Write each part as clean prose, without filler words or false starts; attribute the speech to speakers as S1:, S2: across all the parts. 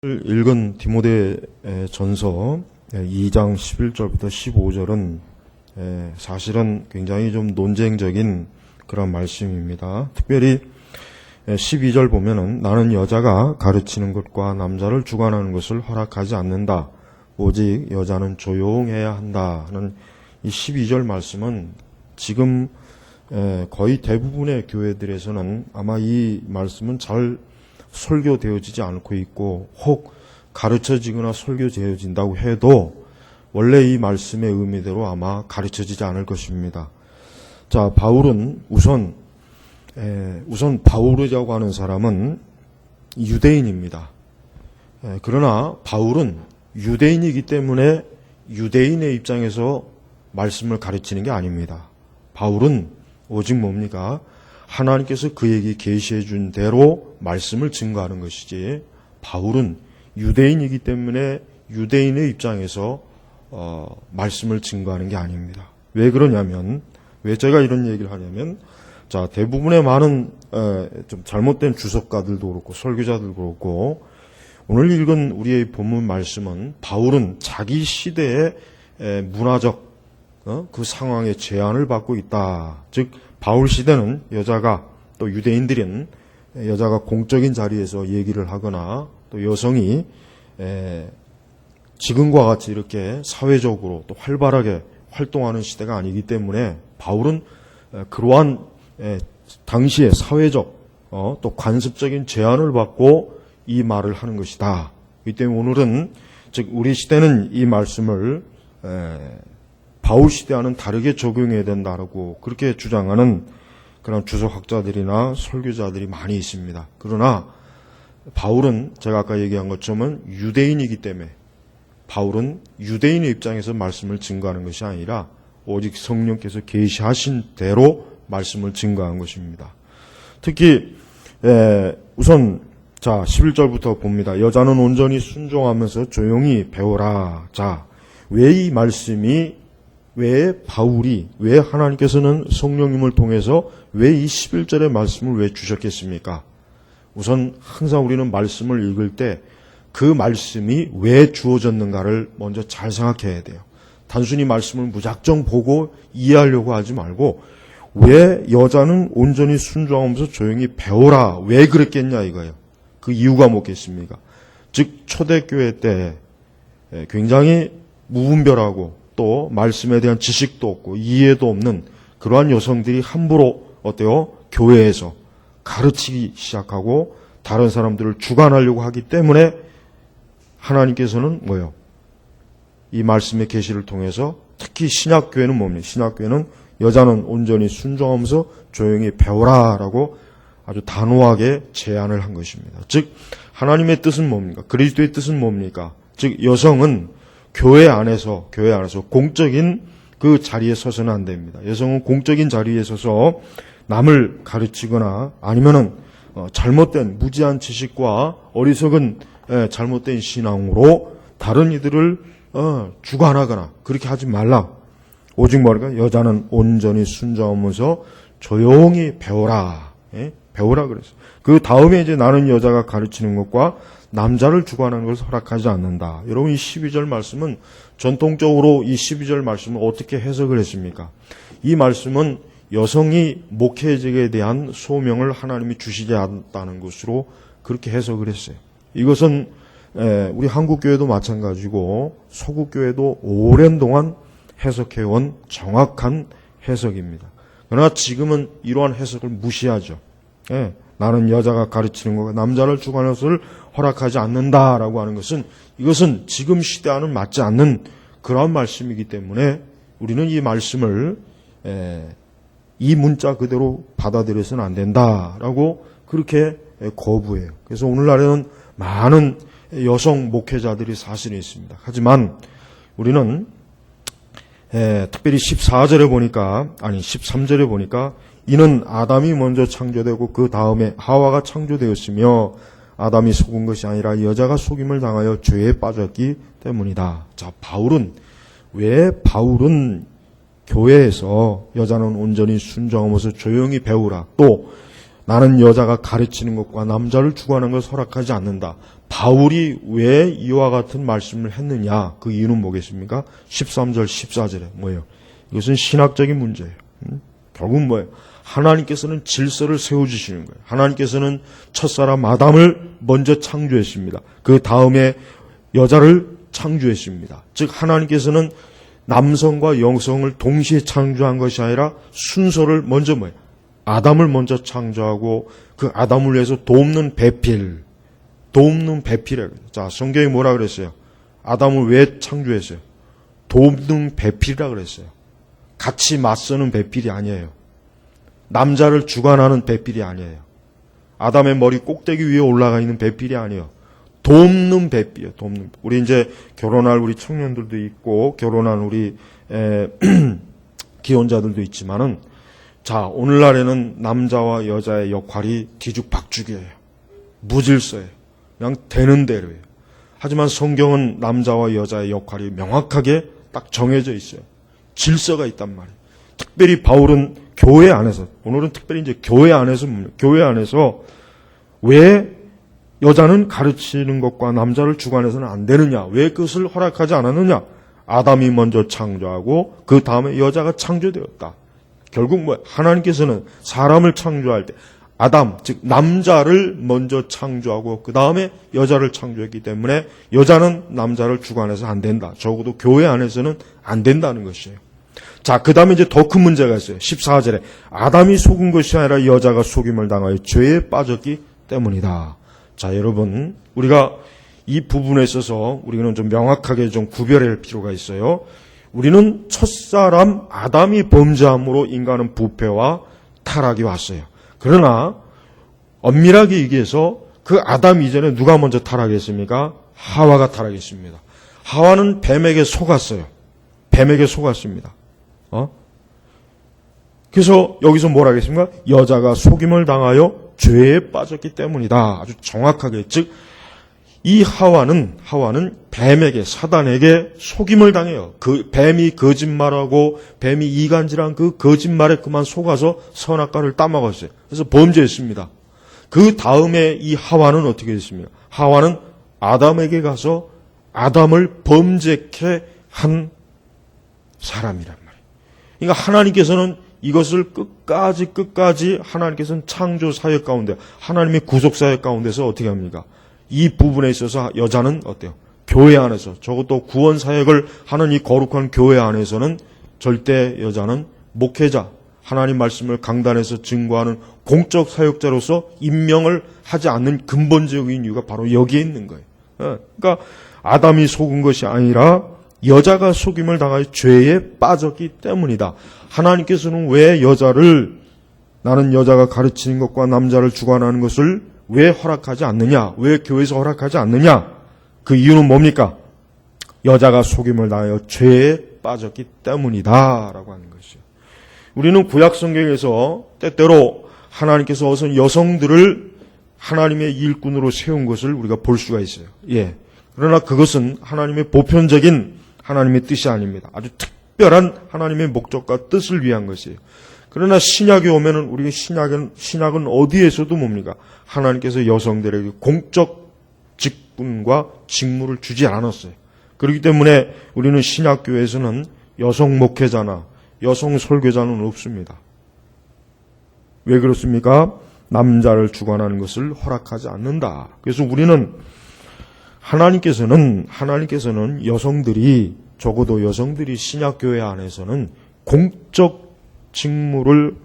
S1: 읽은 디모데 전서 2장 11절부터 15절은 사실은 굉장히 좀 논쟁적인 그런 말씀입니다. 특별히 12절 보면은 나는 여자가 가르치는 것과 남자를 주관하는 것을 허락하지 않는다. 오직 여자는 조용해야 한다 하는 이 12절 말씀은 지금 거의 대부분의 교회들에서는 아마 이 말씀은 잘 설교되어지지 않고 있고 혹 가르쳐지거나 설교되어진다고 해도 원래 이 말씀의 의미대로 아마 가르쳐지지 않을 것입니다. 자, 바울은 우선 바울이라고 하는 사람은 유대인입니다. 그러나 바울은 유대인이기 때문에 유대인의 입장에서 말씀을 가르치는 게 아닙니다. 바울은 오직 뭡니까? 하나님께서 그에게 계시해 준 대로 말씀을 증거하는 것이지, 바울은 유대인이기 때문에 유대인의 입장에서 말씀을 증거하는 게 아닙니다. 왜 그러냐면, 왜 제가 이런 얘기를 하냐면, 자, 대부분의 많은 좀 잘못된 주석가들도 그렇고 설교자들도 그렇고 오늘 읽은 우리의 본문 말씀은 바울은 자기 시대의 문화적 그 상황에 제한을 받고 있다. 즉 바울 시대는 여자가, 또 유대인들은 여자가 공적인 자리에서 얘기를 하거나 또 여성이 지금과 같이 이렇게 사회적으로 또 활발하게 활동하는 시대가 아니기 때문에 바울은 그러한 당시의 사회적 또 관습적인 제한을 받고 이 말을 하는 것이다. 이 때문에 오늘은, 즉 우리 시대는 이 말씀을 바울 시대와는 다르게 적용해야 된다라고 그렇게 주장하는 그런 주석학자들이나 설교자들이 많이 있습니다. 그러나 바울은 제가 아까 얘기한 것처럼 유대인이기 때문에 바울은 유대인의 입장에서 말씀을 증거하는 것이 아니라 오직 성령께서 계시하신 대로 말씀을 증거한 것입니다. 특히 우선 자 11절부터 봅니다. 여자는 온전히 순종하면서 조용히 배워라. 자, 왜 이 말씀이, 왜 바울이, 왜 하나님께서는 성령님을 통해서 왜 이 11절의 말씀을 왜 주셨겠습니까? 우선 항상 우리는 말씀을 읽을 때 그 말씀이 왜 주어졌는가를 먼저 잘 생각해야 돼요. 단순히 말씀을 무작정 보고 이해하려고 하지 말고, 왜 여자는 온전히 순종하면서 조용히 배워라, 왜 그랬겠냐 이거예요. 그 이유가 뭐겠습니까? 즉 초대교회 때 굉장히 무분별하고 또 말씀에 대한 지식도 없고 이해도 없는 그러한 여성들이 함부로 어때요? 교회에서 가르치기 시작하고 다른 사람들을 주관하려고 하기 때문에 하나님께서는 뭐예요? 이 말씀의 계시를 통해서 특히 신약교회는 뭡니까? 신약교회는 여자는 온전히 순종하면서 조용히 배워라라고 아주 단호하게 제안을 한 것입니다. 즉 하나님의 뜻은 뭡니까? 그리스도의 뜻은 뭡니까? 즉 여성은 교회 안에서 공적인 그 자리에 서서는 안 됩니다. 여성은 공적인 자리에 서서 남을 가르치거나 아니면은 잘못된 무지한 지식과 어리석은 잘못된 신앙으로 다른 이들을 주관하거나 그렇게 하지 말라. 오직 뭐랄까? 여자는 온전히 순종하면서 조용히 배워라. 배우라 그랬어요. 그 다음에 이제 나는 여자가 가르치는 것과 남자를 주관하는 것을 허락하지 않는다. 여러분 이 12절 말씀은 전통적으로 이 12절 말씀을 어떻게 해석을 했습니까? 이 말씀은 여성이 목회직에 대한 소명을 하나님이 주시지 않았다는 것으로 그렇게 해석을 했어요. 이것은 우리 한국교회도 마찬가지고 서구교회도 오랜 동안 해석해온 정확한 해석입니다. 그러나 지금은 이러한 해석을 무시하죠. 나는 여자가 가르치는 것과 남자를 주관하는 것을 허락하지 않는다라고 하는 것은, 이것은 지금 시대와는 맞지 않는 그런 말씀이기 때문에 우리는 이 말씀을 이 문자 그대로 받아들여서는 안 된다라고 그렇게 거부해요. 그래서 오늘날에는 많은 여성 목회자들이 사실은 있습니다. 하지만 우리는 특별히 14절에 보니까, 아니 13절에 보니까 이는 아담이 먼저 창조되고 그 다음에 하와가 창조되었으며 아담이 속은 것이 아니라 여자가 속임을 당하여 죄에 빠졌기 때문이다. 자, 왜 바울은 교회에서 여자는 온전히 순종하면서 조용히 배우라, 또 나는 여자가 가르치는 것과 남자를 주관하는 것을 허락하지 않는다. 바울이 왜 이와 같은 말씀을 했느냐? 그 이유는 뭐겠습니까? 13절, 14절에 뭐예요? 이것은 신학적인 문제예요. 결국 뭐예요? 하나님께서는 질서를 세워주시는 거예요. 하나님께서는 첫사람 아담을 먼저 창조했습니다. 그 다음에 여자를 창조했습니다. 즉 하나님께서는 남성과 여성을 동시에 창조한 것이 아니라 순서를 먼저 뭐예요? 아담을 먼저 창조하고 그 아담을 위해서 돕는 배필, 배필이라고. 자, 성경이 뭐라 그랬어요? 아담을 왜 창조했어요? 돕는 배필이라 그랬어요. 같이 맞서는 배필이 아니에요. 남자를 주관하는 배필이 아니에요. 아담의 머리 꼭대기 위에 올라가 있는 배필이 아니에요. 돕는 배필이에요. 돕는. 우리 이제 결혼할 우리 청년들도 있고 결혼한 우리 기혼자들도 있지만은 자, 오늘날에는 남자와 여자의 역할이 뒤죽박죽이에요. 무질서예요. 그냥 되는 대로예요. 하지만 성경은 남자와 여자의 역할이 명확하게 딱 정해져 있어요. 질서가 있단 말이에요. 특별히 바울은 교회 안에서, 오늘은 특별히 이제 교회 안에서 왜 여자는 가르치는 것과 남자를 주관해서는 안 되느냐? 왜 그것을 허락하지 않았느냐? 아담이 먼저 창조하고 그 다음에 여자가 창조되었다. 결국 뭐야? 하나님께서는 사람을 창조할 때 아담, 즉 남자를 먼저 창조하고 그 다음에 여자를 창조했기 때문에 여자는 남자를 주관해서 안 된다. 적어도 교회 안에서는 안 된다는 것이에요. 자, 그 다음에 이제 더 큰 문제가 있어요. 14절에 아담이 속은 것이 아니라 여자가 속임을 당하여 죄에 빠졌기 때문이다. 자, 여러분, 우리가 이 부분에 있어서 우리는 좀 명확하게 좀 구별할 필요가 있어요. 우리는 첫사람 아담이 범죄함으로 인간은 부패와 타락이 왔어요. 그러나 엄밀하게 얘기해서 그 아담 이전에 누가 먼저 타락했습니까? 하와가 타락했습니다. 하와는 뱀에게 속았어요. 뱀에게 속았습니다. 그래서 여기서 뭐라 하겠습니까? 여자가 속임을 당하여 죄에 빠졌기 때문이다. 아주 정확하게. 즉, 이 하와는 뱀에게, 사단에게 속임을 당해요. 그 뱀이 거짓말하고 뱀이 이간질한 그 거짓말에 그만 속아서 선악과를 따먹었어요. 그래서 범죄했습니다. 그 다음에 이 하와는 어떻게 됐습니까? 하와는 아담에게 가서 아담을 범죄케 한 사람이란 말이에요. 그러니까 하나님께서는 이것을 끝까지 하나님께서는 창조 사역 가운데, 하나님의 구속 사역 가운데서 어떻게 합니까? 이 부분에 있어서 여자는 어때요? 교회 안에서, 적어도 구원 사역을 하는 이 거룩한 교회 안에서는 절대 여자는 목회자, 하나님 말씀을 강단에서 증거하는 공적 사역자로서 임명을 하지 않는 근본적인 이유가 바로 여기에 있는 거예요. 그러니까 아담이 속은 것이 아니라 여자가 속임을 당하여 죄에 빠졌기 때문이다. 하나님께서는 왜 여자를, 나는 여자가 가르치는 것과 남자를 주관하는 것을 왜 허락하지 않느냐? 왜 교회에서 허락하지 않느냐? 그 이유는 뭡니까? 여자가 속임을 당하여 죄에 빠졌기 때문이다 라고 하는 것이죠. 우리는 구약 성경에서 때때로 하나님께서 어선 여성들을 하나님의 일꾼으로 세운 것을 우리가 볼 수가 있어요. 예. 그러나 그것은 하나님의 보편적인 하나님의 뜻이 아닙니다. 아주 특별한 하나님의 목적과 뜻을 위한 것이에요. 그러나 신약에 오면은 우리 신약은 어디에서도 뭡니까? 하나님께서 여성들에게 공적 직분과 직무를 주지 않았어요. 그렇기 때문에 우리는 신약교회에서는 여성 목회자나 여성 설교자는 없습니다. 왜 그렇습니까? 남자를 주관하는 것을 허락하지 않는다. 그래서 우리는 하나님께서는 여성들이, 적어도 여성들이 신약교회 안에서는 공적 직무를,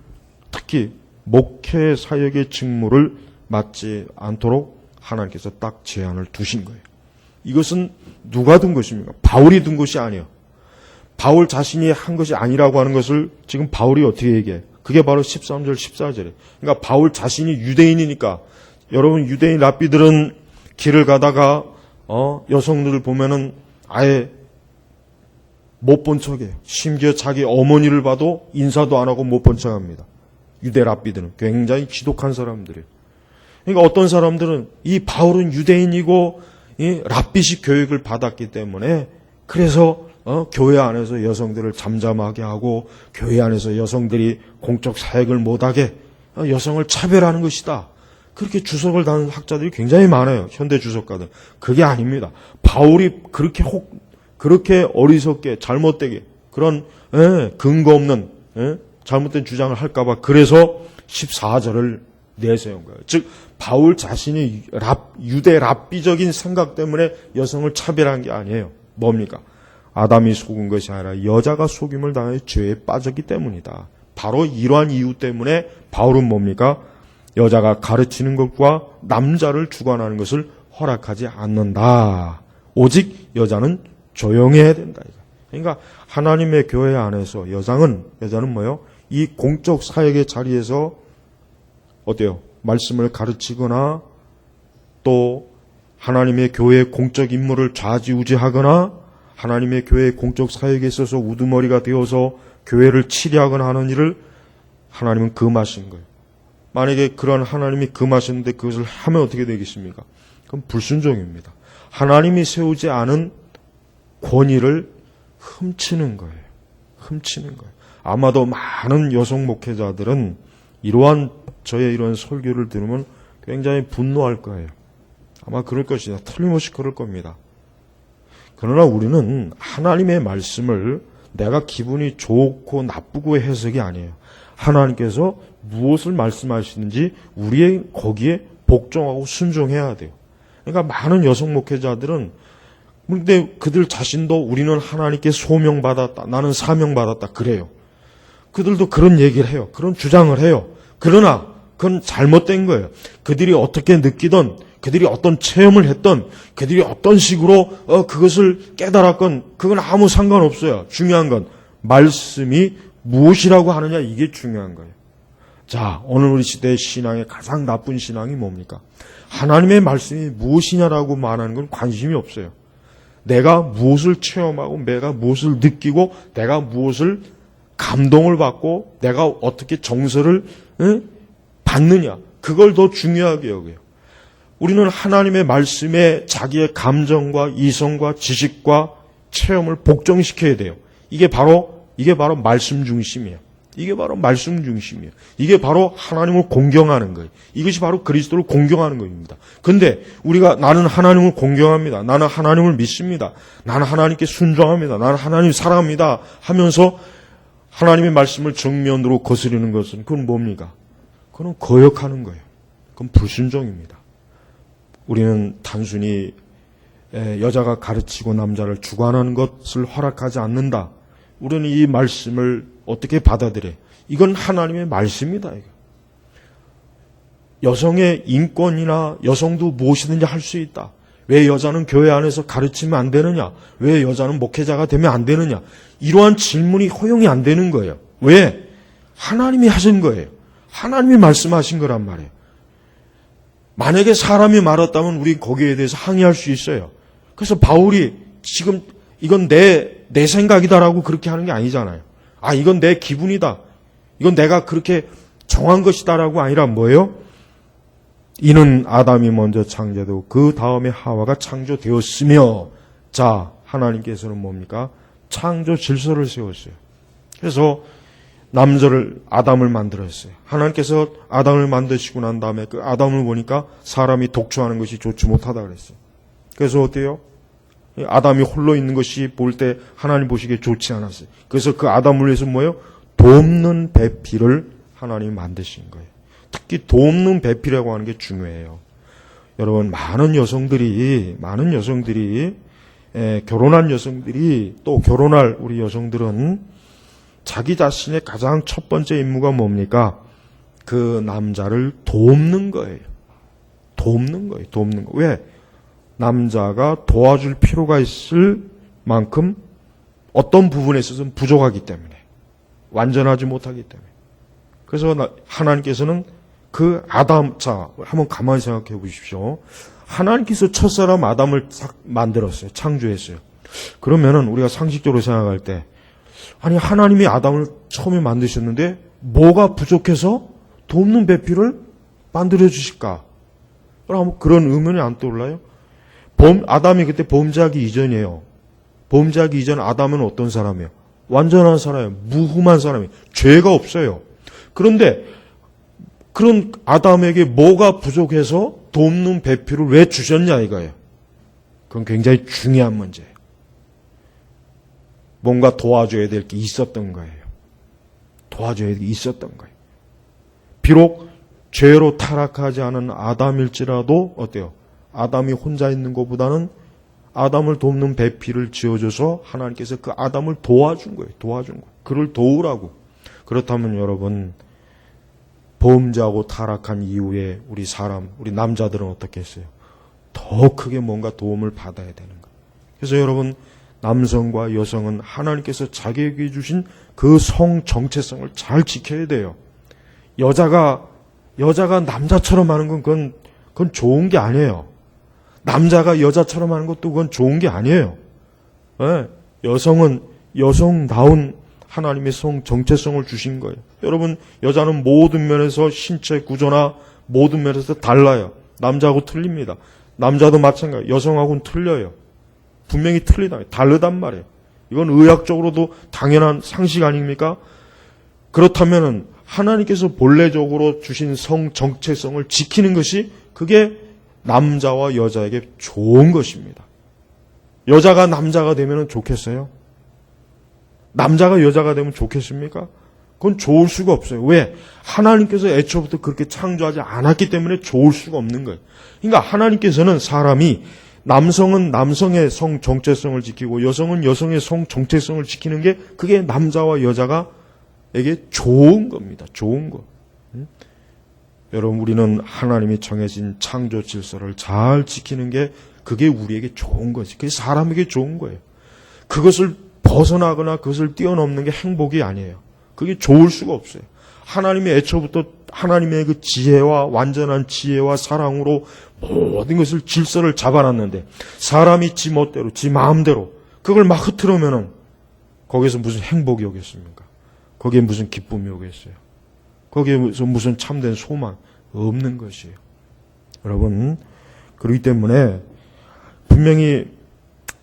S1: 특히 목회 사역의 직무를 맡지 않도록 하나님께서 딱 제한을 두신 거예요. 이것은 누가 둔 것입니까? 바울이 둔 것이 아니에요. 바울 자신이 한 것이 아니라고 하는 것을 지금 바울이 어떻게 얘기해? 그게 바로 13절, 14절에. 그러니까 바울 자신이 유대인이니까, 여러분 유대인 랍비들은 길을 가다가 여성들을 보면은 아예 못 본 척해요. 심지어 자기 어머니를 봐도 인사도 안 하고 못 본 척합니다. 유대 랍비들은 굉장히 지독한 사람들이에요. 그러니까 어떤 사람들은 이 바울은 유대인이고 이 랍비식 교육을 받았기 때문에 그래서 교회 안에서 여성들을 잠잠하게 하고 교회 안에서 여성들이 공적 사역을 못하게 여성을 차별하는 것이다. 그렇게 주석을 다는 학자들이 굉장히 많아요. 현대 주석가들. 그게 아닙니다. 바울이 그렇게 어리석게 잘못되게 그런 근거 없는 잘못된 주장을 할까봐 그래서 14절을 내세운 거예요. 즉 바울 자신이 유대 랍비적인 생각 때문에 여성을 차별한 게 아니에요. 뭡니까? 아담이 속은 것이 아니라 여자가 속임을 당해 죄에 빠졌기 때문이다. 바로 이러한 이유 때문에 바울은 뭡니까? 여자가 가르치는 것과 남자를 주관하는 것을 허락하지 않는다. 오직 여자는 조용해야 된다. 그러니까 하나님의 교회 안에서 여자는 뭐요? 이 공적 사역의 자리에서 어때요? 말씀을 가르치거나 또 하나님의 교회의 공적 임무를 좌지우지하거나 하나님의 교회의 공적 사역에 있어서 우두머리가 되어서 교회를 치리하거나 하는 일을 하나님은 금하신 거예요. 만약에 그런 하나님이 금하셨는데 그것을 하면 어떻게 되겠습니까? 그럼 불순종입니다. 하나님이 세우지 않은 권위를 훔치는 거예요. 훔치는 거예요. 아마도 많은 여성 목회자들은 저의 이런 설교를 들으면 굉장히 분노할 거예요. 아마 그럴 것이다. 틀림없이 그럴 겁니다. 그러나 우리는 하나님의 말씀을 내가 기분이 좋고 나쁘고의 해석이 아니에요. 하나님께서 무엇을 말씀하시는지 우리의 거기에 복종하고 순종해야 돼요. 그러니까 많은 여성 목회자들은 근데 그들 자신도 우리는 하나님께 소명받았다. 나는 사명받았다. 그래요. 그들도 그런 얘기를 해요. 그런 주장을 해요. 그러나 그건 잘못된 거예요. 그들이 어떻게 느끼던 그들이 어떤 체험을 했던 그들이 어떤 식으로 그것을 깨달았건 그건 아무 상관없어요. 중요한 건 말씀이 무엇이라고 하느냐 이게 중요한 거예요. 자, 오늘 우리 시대의 신앙의 가장 나쁜 신앙이 뭡니까? 하나님의 말씀이 무엇이냐라고 말하는 건 관심이 없어요. 내가 무엇을 체험하고 내가 무엇을 느끼고 내가 무엇을 감동을 받고 내가 어떻게 정서를 받느냐 그걸 더 중요하게 여겨요. 우리는 하나님의 말씀에 자기의 감정과 이성과 지식과 체험을 복종시켜야 돼요. 이게 바로 말씀 중심이에요. 이게 바로 말씀 중심이에요. 이게 바로 하나님을 공경하는 거예요. 이것이 바로 그리스도를 공경하는 것입니다. 근데 우리가 나는 하나님을 공경합니다. 나는 하나님을 믿습니다. 나는 하나님께 순종합니다. 나는 하나님을 사랑합니다. 하면서 하나님의 말씀을 정면으로 거스르는 것은 그건 뭡니까? 그건 거역하는 거예요. 그건 불순종입니다. 우리는 단순히 여자가 가르치고 남자를 주관하는 것을 허락하지 않는다. 우리는 이 말씀을 어떻게 받아들여요? 이건 하나님의 말씀이다. 이거. 여성의 인권이나 여성도 무엇이든지 할 수 있다. 왜 여자는 교회 안에서 가르치면 안 되느냐? 왜 여자는 목회자가 되면 안 되느냐? 이러한 질문이 허용이 안 되는 거예요. 왜? 하나님이 하신 거예요. 하나님이 말씀하신 거란 말이에요. 만약에 사람이 말했다면 우리 거기에 대해서 항의할 수 있어요. 그래서 바울이 지금 이건 내 생각이다라고 그렇게 하는 게 아니잖아요. 이건 내 기분이다. 이건 내가 그렇게 정한 것이다라고 아니라 뭐예요? 이는 아담이 먼저 창조되고 그 다음에 하와가 창조되었으며 자, 하나님께서는 뭡니까? 창조 질서를 세웠어요. 그래서 아담을 만들었어요. 하나님께서 아담을 만드시고 난 다음에 그 아담을 보니까 사람이 독초하는 것이 좋지 못하다 그랬어요. 그래서 어때요? 아담이 홀로 있는 것이 볼 때 하나님 보시기에 좋지 않았어요. 그래서 그 아담을 위해서 뭐예요? 돕는 배필을 하나님이 만드신 거예요. 특히 돕는 배필이라고 하는 게 중요해요. 여러분, 많은 여성들이 결혼한 여성들이 또 결혼할 우리 여성들은 자기 자신의 가장 첫 번째 임무가 뭡니까? 그 남자를 돕는 거예요. 돕는 거예요. 왜? 남자가 도와줄 필요가 있을 만큼 어떤 부분에 있어서는 부족하기 때문에 완전하지 못하기 때문에 그래서 하나님께서는 그 아담 한번 가만히 생각해 보십시오. 하나님께서 첫사람 아담을 만들었어요. 창조했어요. 그러면은 우리가 상식적으로 생각할 때 아니 하나님이 아담을 처음에 만드셨는데 뭐가 부족해서 돕는 배필을 만들어 주실까? 그런 의문이 안 떠올라요? 아담이 그때 범죄하기 이전이에요. 범죄하기 이전 아담은 어떤 사람이에요? 완전한 사람이에요. 무흠한 사람이에요. 죄가 없어요. 그런데 그런 아담에게 뭐가 부족해서 돕는 배필을 왜 주셨냐 이거예요. 그건 굉장히 중요한 문제예요. 뭔가 도와줘야 될 게 있었던 거예요. 도와줘야 될 게 있었던 거예요. 비록 죄로 타락하지 않은 아담일지라도 어때요? 아담이 혼자 있는 것보다는 아담을 돕는 배필을 지어줘서 하나님께서 그 아담을 도와준 거예요. 도와준 거예요. 그를 도우라고. 그렇다면 여러분, 범죄하고 타락한 이후에 우리 남자들은 어떻게 했어요? 더 크게 뭔가 도움을 받아야 되는 거예요. 그래서 여러분, 남성과 여성은 하나님께서 자기에게 주신 그 성 정체성을 잘 지켜야 돼요. 여자가 남자처럼 하는 건 그건 좋은 게 아니에요. 남자가 여자처럼 하는 것도 그건 좋은 게 아니에요. 네, 여성은 여성다운 하나님의 성 정체성을 주신 거예요. 여러분, 여자는 모든 면에서 신체 구조나 모든 면에서 달라요. 남자하고 틀립니다. 남자도 마찬가지예요. 여성하고는 틀려요. 분명히 틀리다. 다르단 말이에요. 이건 의학적으로도 당연한 상식 아닙니까? 그렇다면은 하나님께서 본래적으로 주신 성 정체성을 지키는 것이 그게 남자와 여자에게 좋은 것입니다. 여자가 남자가 되면 좋겠어요? 남자가 여자가 되면 좋겠습니까? 그건 좋을 수가 없어요. 왜? 하나님께서 애초부터 그렇게 창조하지 않았기 때문에 좋을 수가 없는 거예요. 그러니까 하나님께서는 사람이 남성은 남성의 성 정체성을 지키고 여성은 여성의 성 정체성을 지키는 게 그게 남자와 여자가에게 좋은 겁니다. 좋은 거. 여러분, 우리는 하나님이 정해진 창조 질서를 잘 지키는 게 그게 우리에게 좋은 거지. 그게 사람에게 좋은 거예요. 그것을 벗어나거나 그것을 뛰어넘는 게 행복이 아니에요. 그게 좋을 수가 없어요. 하나님의 애초부터 하나님의 그 지혜와 완전한 지혜와 사랑으로 모든 것을 질서를 잡아놨는데 사람이 지 멋대로 지 마음대로 그걸 막 흐트러면은 거기서 무슨 행복이 오겠습니까? 거기에 무슨 기쁨이 오겠어요? 거기에서 무슨 참된 소망 없는 것이에요. 여러분, 그렇기 때문에 분명히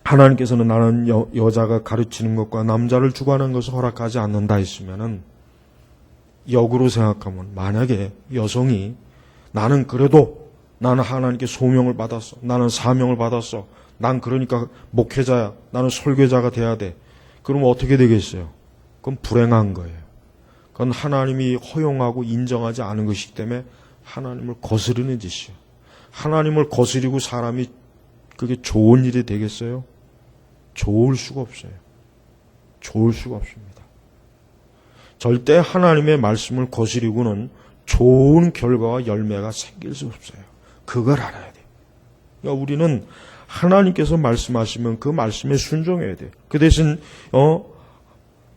S1: 하나님께서는 나는 여자가 가르치는 것과 남자를 주관하는 것을 허락하지 않는다 했으면은 역으로 생각하면 만약에 여성이 나는 그래도 나는 하나님께 소명을 받았어. 나는 사명을 받았어. 난 그러니까 목회자야. 나는 설교자가 돼야 돼. 그러면 어떻게 되겠어요? 그건 불행한 거예요. 그건 하나님이 허용하고 인정하지 않은 것이기 때문에 하나님을 거스르는 짓이에요. 하나님을 거스리고 사람이 그게 좋은 일이 되겠어요? 좋을 수가 없어요. 좋을 수가 없습니다. 절대 하나님의 말씀을 거스리고는 좋은 결과와 열매가 생길 수 없어요. 그걸 알아야 돼요. 그러니까 우리는 하나님께서 말씀하시면 그 말씀에 순종해야 돼요. 그 대신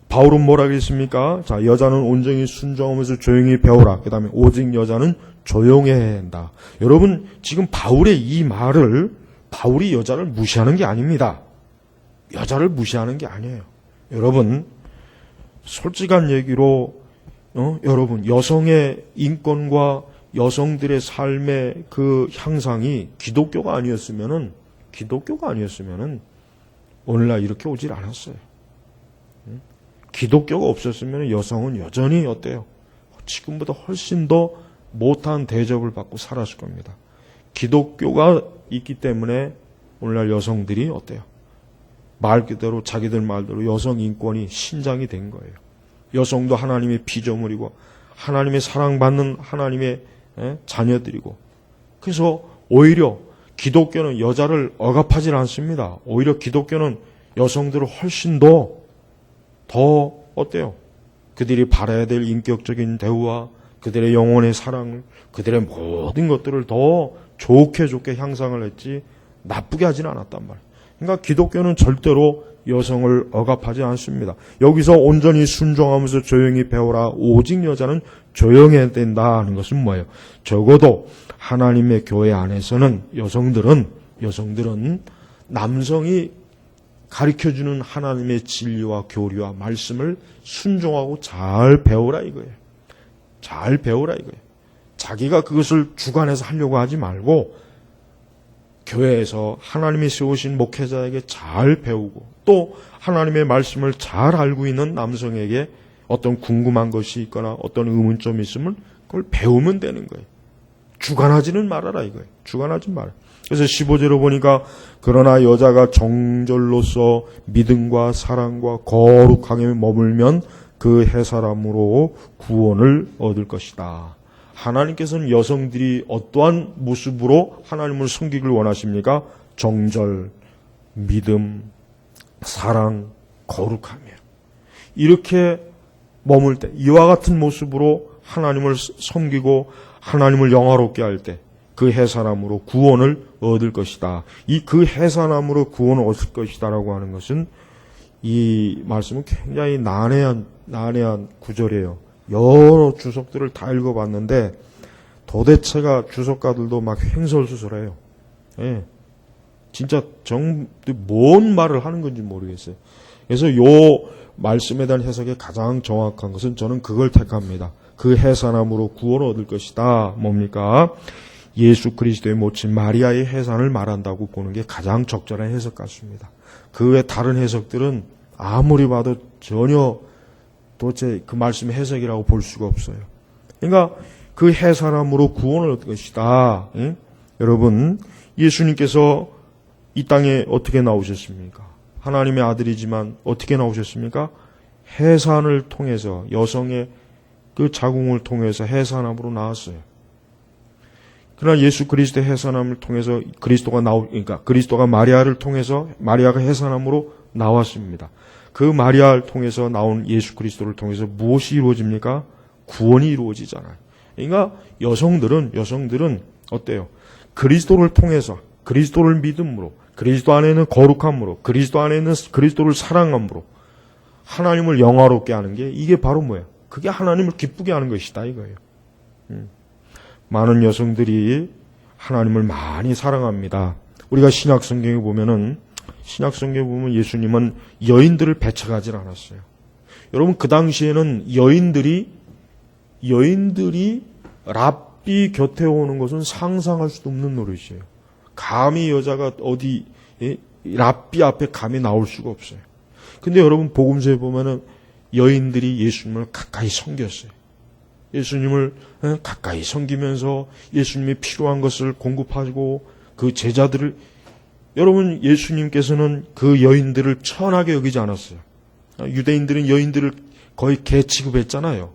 S1: 바울은 뭐라 그랬습니까? 자, 여자는 온전히 순종하면서 조용히 배우라. 그 다음에 오직 여자는 조용해야 한다. 여러분, 지금 바울의 이 말을 바울이 여자를 무시하는 게 아닙니다. 여자를 무시하는 게 아니에요. 여러분, 솔직한 얘기로 여러분, 여성의 인권과 여성들의 삶의 그 향상이 기독교가 아니었으면은 오늘날 이렇게 오질 않았어요. 기독교가 없었으면 여성은 여전히 어때요? 지금보다 훨씬 더 못한 대접을 받고 살았을 겁니다. 기독교가 있기 때문에 오늘날 여성들이 어때요? 말 그대로 자기들 말대로 여성 인권이 신장이 된 거예요. 여성도 하나님의 피조물이고 하나님의 사랑받는 하나님의 자녀들이고, 그래서 오히려 기독교는 여자를 억압하지 않습니다. 오히려 기독교는 여성들을 훨씬 더 어때요? 그들이 바라야 될 인격적인 대우와 그들의 영혼의 사랑을, 그들의 모든 것들을 더 좋게 향상을 했지 나쁘게 하지는 않았단 말이에요. 그러니까 기독교는 절대로 여성을 억압하지 않습니다. 여기서 온전히 순종하면서 조용히 배우라. 오직 여자는 조용해야 된다 하는 것은 뭐예요? 적어도 하나님의 교회 안에서는 여성들은 남성이 가르쳐주는 하나님의 진리와 교리와 말씀을 순종하고 잘 배우라 이거예요. 잘 배우라 이거예요. 자기가 그것을 주관해서 하려고 하지 말고 교회에서 하나님이 세우신 목회자에게 잘 배우고 또 하나님의 말씀을 잘 알고 있는 남성에게 어떤 궁금한 것이 있거나 어떤 의문점이 있으면 그걸 배우면 되는 거예요. 주관하지는 말아라 이거예요. 주관하지 말아라. 그래서 15절로 보니까 그러나 여자가 정절로서 믿음과 사랑과 거룩하게 머물면 그 해사람으로 구원을 얻을 것이다. 하나님께서는 여성들이 어떠한 모습으로 하나님을 섬기길 원하십니까? 정절, 믿음, 사랑, 거룩하며 이렇게 머물 때 이와 같은 모습으로 하나님을 섬기고 하나님을 영화롭게 할 때 그 해사람으로 구원을 얻을 것이다. 이 그 해사람으로 구원을 얻을 것이다라고 하는 것은 이 말씀은 굉장히 난해한 구절이에요. 여러 주석들을 다 읽어봤는데 도대체가 주석가들도 막 횡설수설해요. 예. 진짜 뭔 말을 하는 건지 모르겠어요. 그래서 요 말씀에 대한 해석이 가장 정확한 것은 저는 그걸 택합니다. 그 해산함으로 구원을 얻을 것이다. 뭡니까? 예수 그리스도의 모친 마리아의 해산을 말한다고 보는 게 가장 적절한 해석 같습니다. 그 외 다른 해석들은 아무리 봐도 전혀 도대체 그 말씀의 해석이라고 볼 수가 없어요. 그러니까 그 해산함으로 구원을 얻을 것이다. 응? 여러분, 예수님께서 이 땅에 어떻게 나오셨습니까? 하나님의 아들이지만 어떻게 나오셨습니까? 해산을 통해서 여성의 그 자궁을 통해서 해산함으로 나왔어요. 그러나 예수 그리스도의 해산함을 통해서 그리스도가 마리아를 통해서 마리아가 해산함으로 나왔습니다. 그 마리아를 통해서 나온 예수 그리스도를 통해서 무엇이 이루어집니까? 구원이 이루어지잖아요. 그러니까 여성들은 어때요? 그리스도를 통해서 그리스도를 믿음으로 그리스도 안에 있는 거룩함으로 그리스도 안에 있는 그리스도를 사랑함으로 하나님을 영화롭게 하는 게 이게 바로 뭐예요? 그게 하나님을 기쁘게 하는 것이다 이거예요. 많은 여성들이 하나님을 많이 사랑합니다. 우리가 신약성경에 보면 예수님은 여인들을 배척하지 않았어요. 여러분 그 당시에는 여인들이 랍비 곁에 오는 것은 상상할 수도 없는 노릇이에요. 감히 여자가 어디 랍비 앞에 감히 나올 수가 없어요. 근데 여러분 복음서에 보면은 여인들이 예수님을 가까이 섬겼어요. 예수님을 가까이 섬기면서 예수님이 필요한 것을 공급하고 그 제자들을 여러분 예수님께서는 그 여인들을 천하게 여기지 않았어요. 유대인들은 여인들을 거의 개 취급했잖아요.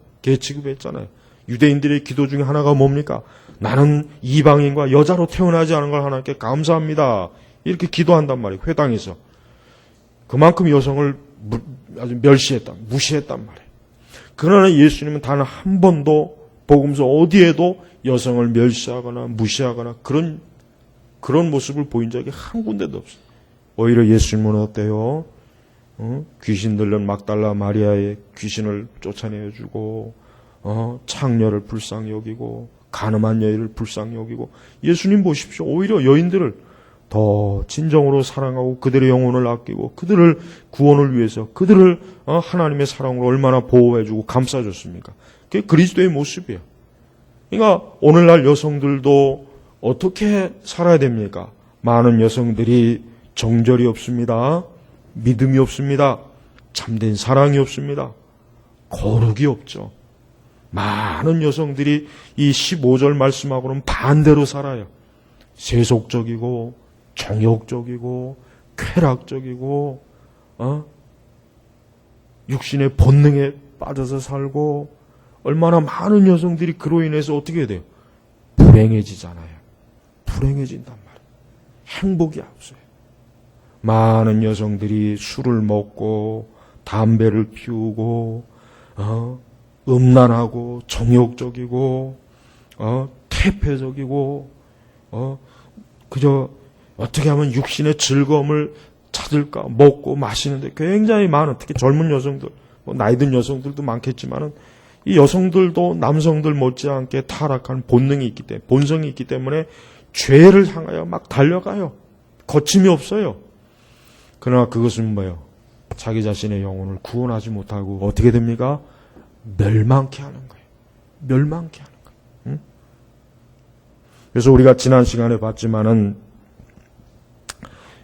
S1: 유대인들의 기도 중에 하나가 뭡니까? 나는 이방인과 여자로 태어나지 않은 걸 하나님께 감사합니다. 이렇게 기도한단 말이에요. 회당에서. 그만큼 여성을 아주 무시했단 말이에요. 그러나 예수님은 단 한 번도 복음서 어디에도 여성을 멸시하거나 무시하거나 그런 모습을 보인 적이 한 군데도 없어요. 오히려 예수님은 어때요? 귀신 들린 막달라 마리아의 귀신을 쫓아내주고 창녀를 불쌍히 여기고 가늠한 여인을 불쌍히 여기고 예수님 보십시오. 오히려 여인들을 더 진정으로 사랑하고 그들의 영혼을 아끼고 그들을 구원을 위해서 그들을 하나님의 사랑으로 얼마나 보호해주고 감싸줬습니까? 그게 그리스도의 모습이에요. 그러니까 오늘날 여성들도 어떻게 살아야 됩니까? 많은 여성들이 정절이 없습니다. 믿음이 없습니다. 참된 사랑이 없습니다. 거룩이 없죠. 많은 여성들이 이 15절 말씀하고는 반대로 살아요. 세속적이고 정욕적이고 쾌락적이고 육신의 본능에 빠져서 살고 얼마나 많은 여성들이 그로 인해서 어떻게 돼요? 불행해지잖아요. 불행해진단 말이에요. 행복이 없어요. 많은 여성들이 술을 먹고 담배를 피우고 음란하고 정욕적이고 태폐적이고 그저 어떻게 하면 육신의 즐거움을 찾을까 먹고 마시는데 굉장히 많은 특히 젊은 여성들 나이 든 여성들도 많겠지만은 이 여성들도 남성들 못지않게 타락한 본성이 있기 때문에 죄를 향하여 막 달려가요. 거침이 없어요. 그러나 그것은 뭐예요? 자기 자신의 영혼을 구원하지 못하고 어떻게 됩니까? 멸망케 하는 거예요. 멸망케 하는 거예요. 응? 그래서 우리가 지난 시간에 봤지만은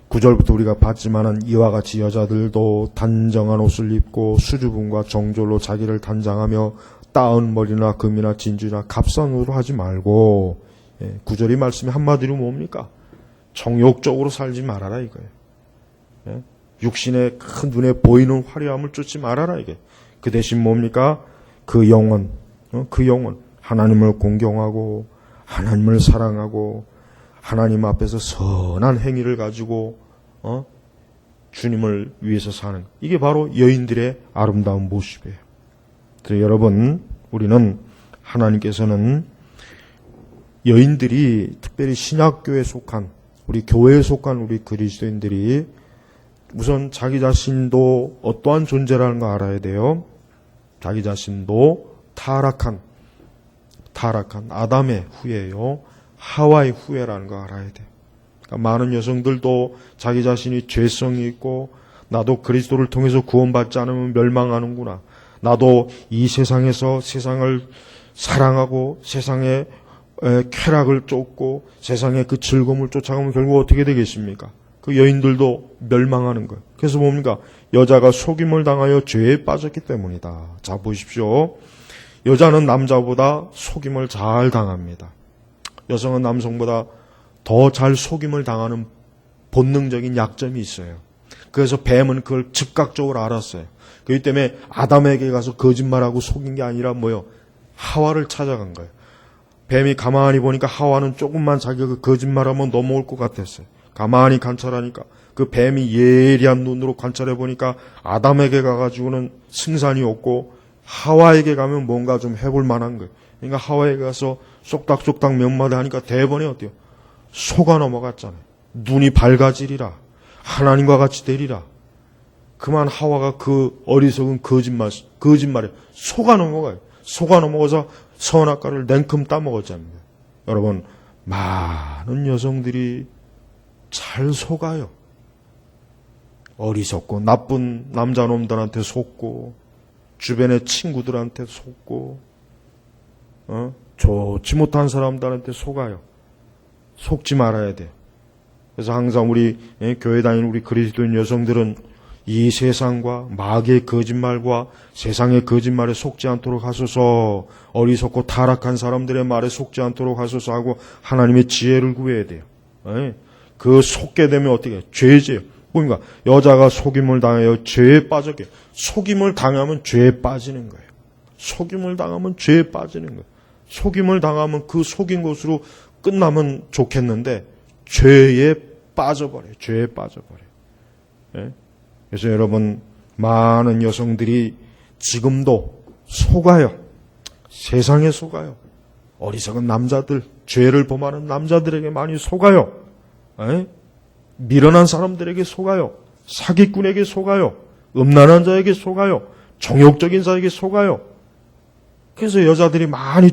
S1: 9절부터 우리가 봤지만은 이와 같이 여자들도 단정한 옷을 입고 수줍음과 정절로 자기를 단장하며 따은 머리나 금이나 진주나 값싼 옷으로 하지 말고, 구절이 말씀이 한마디로 뭡니까? 정욕적으로 살지 말아라 이거예요. 육신의 큰 눈에 보이는 화려함을 쫓지 말아라 이게. 그 대신 뭡니까? 그 영혼, 하나님을 공경하고 하나님을 사랑하고 하나님 앞에서 선한 행위를 가지고 주님을 위해서 사는, 이게 바로 여인들의 아름다운 모습이에요. 그래서 여러분, 우리는 하나님께서는 여인들이, 특별히 신약교회에 속한, 우리 교회에 속한 우리 그리스도인들이 우선 자기 자신도 어떠한 존재라는 거 알아야 돼요. 자기 자신도 타락한 아담의 후예요. 하와의 후예라는 거 알아야 돼요. 그러니까 많은 여성들도 자기 자신이 죄성이 있고, 나도 그리스도를 통해서 구원받지 않으면 멸망하는구나, 나도 이 세상에서 세상을 사랑하고 세상의 쾌락을 쫓고 세상의 그 즐거움을 쫓아가면 결국 어떻게 되겠습니까? 그 여인들도 멸망하는 거예요. 그래서 뭡니까? 여자가 속임을 당하여 죄에 빠졌기 때문이다. 자, 보십시오. 여자는 남자보다 속임을 잘 당합니다. 여성은 남성보다 더 잘 속임을 당하는 본능적인 약점이 있어요. 그래서 뱀은 그걸 즉각적으로 알았어요. 그렇기 때문에 아담에게 가서 거짓말하고 속인 게 아니라 뭐요? 하와를 찾아간 거예요. 뱀이 가만히 보니까 하와는 조금만 자기가 그 거짓말하면 넘어올 것 같았어요. 가만히 관찰하니까 그 뱀이 예리한 눈으로 관찰해 보니까 아담에게 가가지고는 승산이 없고 하와에게 가면 뭔가 좀 해볼 만한 거예요. 그러니까 하와에게 가서 쏙닥쏙닥 몇 마디 하니까 대번에 어때요? 속아 넘어갔잖아요. 눈이 밝아지리라. 하나님과 같이 되리라. 그만 하와가 그 어리석은 거짓말에 속아 넘어가요. 속아 넘어가서 선악과를 냉큼 따먹었잖아요. 여러분, 많은 여성들이 잘 속아요. 어리석고 나쁜 남자놈들한테 속고 주변의 친구들한테 속고 좋지 못한 사람들한테 속아요. 속지 말아야 돼요. 그래서 항상 우리 교회 다니는 우리 그리스도인 여성들은 이 세상과 마귀의 거짓말과 세상의 거짓말에 속지 않도록 하소서, 어리석고 타락한 사람들의 말에 속지 않도록 하소서 하고 하나님의 지혜를 구해야 돼요. 그 속게 되면 어떻게 해요? 죄지요. 뭡니까? 여자가 속임을 당하여 죄에 빠졌게. 속임을 당하면 죄에 빠지는 거예요. 속임을 당하면 죄에 빠지는 거예요. 속임을 당하면 그 속인 것으로 끝나면 좋겠는데 죄에 빠져버려요. 죄에 빠져버려요. 그래서 여러분, 많은 여성들이 지금도 속아요. 세상에 속아요. 어리석은 남자들, 죄를 범하는 남자들에게 많이 속아요. 미련한 사람들에게 속아요. 사기꾼에게 속아요. 음란한 자에게 속아요. 정욕적인 자에게 속아요. 그래서 여자들이 많이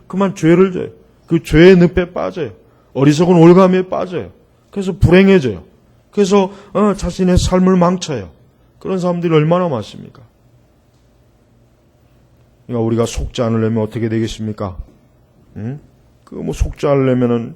S1: 그만 죄를 져요. 그 죄의 늪에 빠져요. 어리석은 올가미에 빠져요. 그래서 불행해져요. 그래서 자신의 삶을 망쳐요. 그런 사람들이 얼마나 많습니까? 그러니까 우리가 속지 않으려면 어떻게 되겠습니까? 속지 않으려면은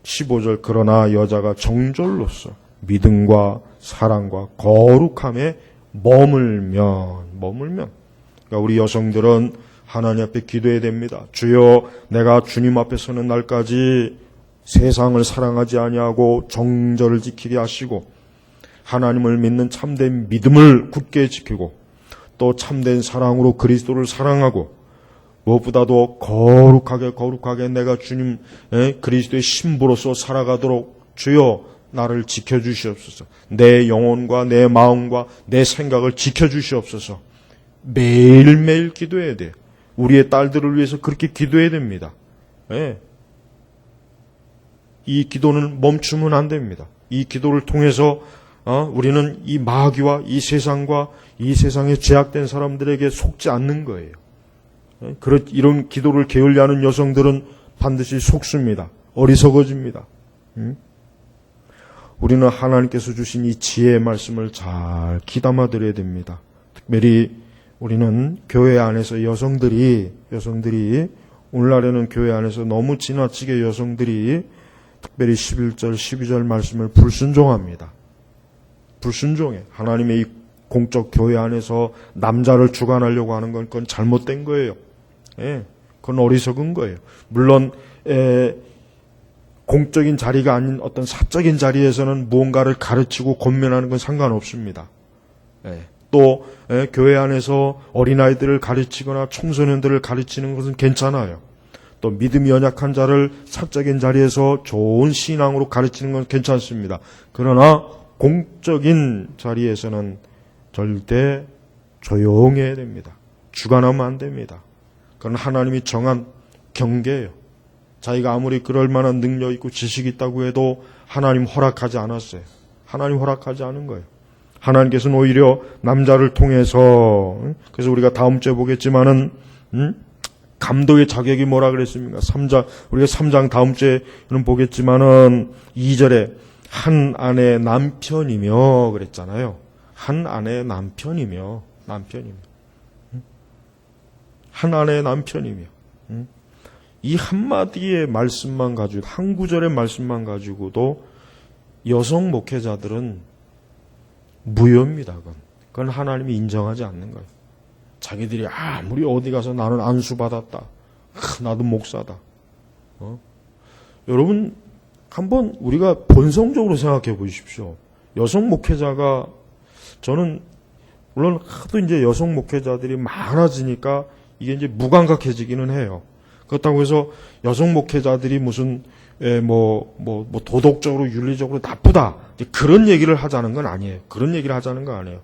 S1: 15절, 그러나 여자가 정절로서 믿음과 사랑과 거룩함에 머물면. 그러니까 우리 여성들은 하나님 앞에 기도해야 됩니다. 주여, 내가 주님 앞에 서는 날까지 세상을 사랑하지 아니하고 정절을 지키게 하시고 하나님을 믿는 참된 믿음을 굳게 지키고 또 참된 사랑으로 그리스도를 사랑하고 무엇보다도 거룩하게 내가 주님 그리스도의 신부로서 살아가도록 주여 나를 지켜주시옵소서. 내 영혼과 내 마음과 내 생각을 지켜주시옵소서. 매일매일 기도해야 돼요. 우리의 딸들을 위해서 그렇게 기도해야 됩니다. 이 기도는 멈추면 안 됩니다. 이 기도를 통해서 우리는 이 마귀와 이 세상과 이 세상에 제약된 사람들에게 속지 않는 거예요. 이런 기도를 게을리하는 여성들은 반드시 속습니다. 어리석어집니다. 우리는 하나님께서 주신 이 지혜의 말씀을 잘 귀담아 드려야 됩니다. 특별히 우리는 교회 안에서 여성들이 오늘날에는 교회 안에서 너무 지나치게 여성들이 특별히 11절, 12절 말씀을 불순종합니다. 불순종해. 하나님의 이 공적 교회 안에서 남자를 주관하려고 하는 건 그건 잘못된 거예요. 예, 그건 어리석은 거예요. 물론 공적인 자리가 아닌 어떤 사적인 자리에서는 무언가를 가르치고 권면하는 건 상관없습니다. 예, 또 교회 안에서 어린아이들을 가르치거나 청소년들을 가르치는 것은 괜찮아요. 또 믿음이 연약한 자를 사적인 자리에서 좋은 신앙으로 가르치는 건 괜찮습니다. 그러나 공적인 자리에서는 절대 조용해야 됩니다. 주관하면 안 됩니다. 그건 하나님이 정한 경계예요. 자기가 아무리 그럴 만한 능력 있고 지식이 있다고 해도 하나님 허락하지 않았어요. 하나님 허락하지 않은 거예요. 하나님께서는 오히려 남자를 통해서, 그래서 우리가 다음 주에 보겠지만은 감독의 자격이 뭐라 그랬습니까? 우리가 3장 다음 주에는 보겠지만은 2절에 한 아내 남편이며 그랬잖아요. 한 아내 남편이며. 한 아내 남편이며. 이 한마디의 말씀만 가지고, 한 구절의 말씀만 가지고도 여성 목회자들은 무효입니다. 그건 하나님이 인정하지 않는 거예요. 자기들이 아무리 어디 가서 나는 안수받았다. 나도 목사다. 여러분, 한번 우리가 본성적으로 생각해 보십시오. 여성 목회자가, 저는 물론 하도 이제 여성 목회자들이 많아지니까 이게 이제 무감각해지기는 해요. 그렇다고 해서 여성 목회자들이 무슨 도덕적으로 윤리적으로 나쁘다 그런 얘기를 하자는 건 아니에요. 그런 얘기를 하자는 건 아니에요.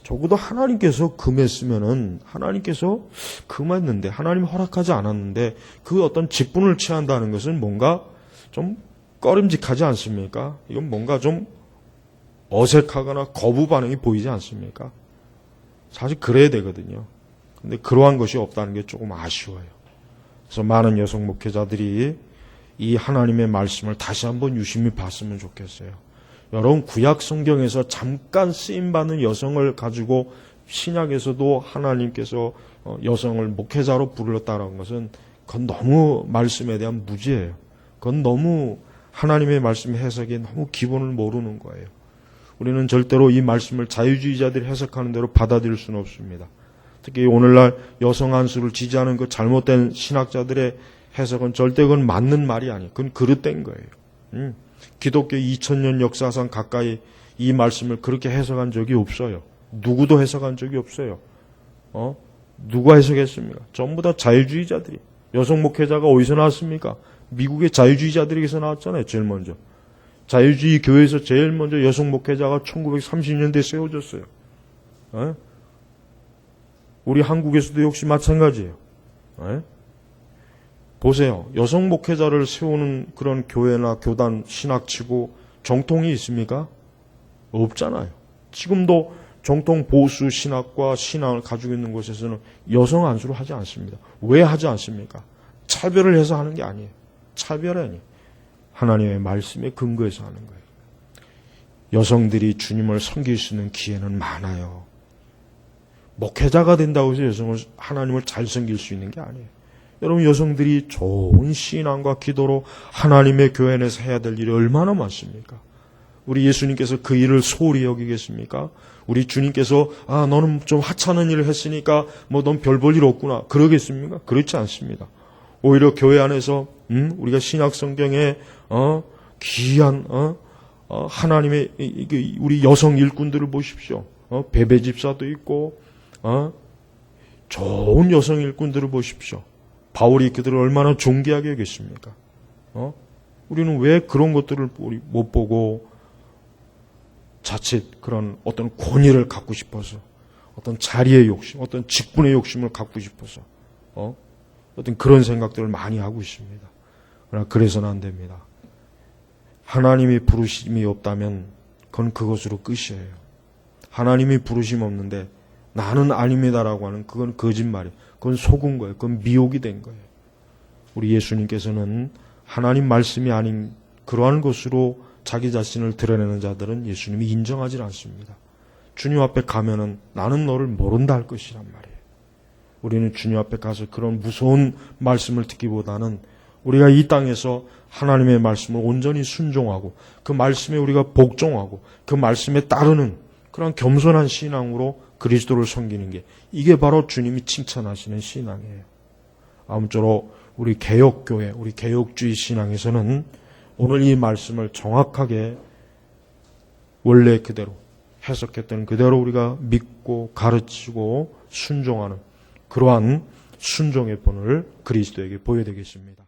S1: 적어도 하나님께서 금했으면은 하나님께서 금했는데 하나님이 허락하지 않았는데 그 어떤 직분을 취한다는 것은 뭔가 좀 꺼림직하지 않습니까? 이건 뭔가 좀 어색하거나 거부 반응이 보이지 않습니까? 사실 그래야 되거든요. 근데 그러한 것이 없다는 게 조금 아쉬워요. 그래서 많은 여성 목회자들이 이 하나님의 말씀을 다시 한번 유심히 봤으면 좋겠어요. 여러분, 구약 성경에서 잠깐 쓰임받는 여성을 가지고 신약에서도 하나님께서 여성을 목회자로 부르렀다는 것은 그건 너무 말씀에 대한 무지예요. 그건 너무 하나님의 말씀 해석이 너무 기본을 모르는 거예요. 우리는 절대로 이 말씀을 자유주의자들이 해석하는 대로 받아들일 수는 없습니다. 특히 오늘날 여성 안수를 지지하는 그 잘못된 신학자들의 해석은 절대 그건 맞는 말이 아니에요. 그건 그릇된 거예요. 기독교 2000년 역사상 가까이 이 말씀을 그렇게 해석한 적이 없어요. 누구도 해석한 적이 없어요. 누가 해석했습니까? 전부 다 자유주의자들이. 여성 목회자가 어디서 나왔습니까? 미국의 자유주의자들에게서 나왔잖아요. 제일 먼저. 자유주의 교회에서 제일 먼저 여성 목회자가 1930년대에 세워졌어요. 우리 한국에서도 역시 마찬가지예요. 보세요. 여성 목회자를 세우는 그런 교회나 교단, 신학치고 정통이 있습니까? 없잖아요. 지금도 정통 보수 신학과 신앙을 가지고 있는 곳에서는 여성 안수를 하지 않습니다. 왜 하지 않습니까? 차별을 해서 하는 게 아니에요. 차별이 아니에요. 하나님의 말씀에 근거해서 하는 거예요. 여성들이 주님을 섬길 수 있는 기회는 많아요. 목회자가 된다고 해서 하나님을 잘 섬길 수 있는 게 아니에요. 여러분, 여성들이 좋은 신앙과 기도로 하나님의 교회 안에서 해야 될 일이 얼마나 많습니까? 우리 예수님께서 그 일을 소홀히 여기겠습니까? 우리 주님께서 너는 좀 하찮은 일을 했으니까 넌 별 볼 일 없구나 그러겠습니까? 그렇지 않습니다. 오히려 교회 안에서 우리가 신약 성경에 귀한 하나님의 우리 여성 일꾼들을 보십시오. 베베 집사도 있고 좋은 여성 일꾼들을 보십시오. 바울이 그들을 얼마나 존귀하게 여겼습니까? 우리는 왜 그런 것들을 못 보고 자칫 그런 어떤 권위를 갖고 싶어서, 어떤 자리의 욕심, 어떤 직분의 욕심을 갖고 싶어서 어떤 그런 생각들을 많이 하고 있습니다. 그러나 그래서는 안 됩니다. 하나님이 부르심이 없다면 그건 그것으로 끝이에요. 하나님이 부르심 없는데 나는 아닙니다라고 하는 그건 거짓말이에요. 그건 속은 거예요. 그건 미혹이 된 거예요. 우리 예수님께서는 하나님 말씀이 아닌 그러한 것으로 자기 자신을 드러내는 자들은 예수님이 인정하지 않습니다. 주님 앞에 가면은 나는 너를 모른다 할 것이란 말이에요. 우리는 주님 앞에 가서 그런 무서운 말씀을 듣기보다는 우리가 이 땅에서 하나님의 말씀을 온전히 순종하고 그 말씀에 우리가 복종하고 그 말씀에 따르는 그런 겸손한 신앙으로 그리스도를 섬기는 게 이게 바로 주님이 칭찬하시는 신앙이에요. 아무쪼록 우리 개혁교회, 우리 개혁주의 신앙에서는 오늘 이 말씀을 정확하게 원래 그대로 해석했던 그대로 우리가 믿고 가르치고 순종하는 그러한 순종의 본을 그리스도에게 보여야 되겠습니다.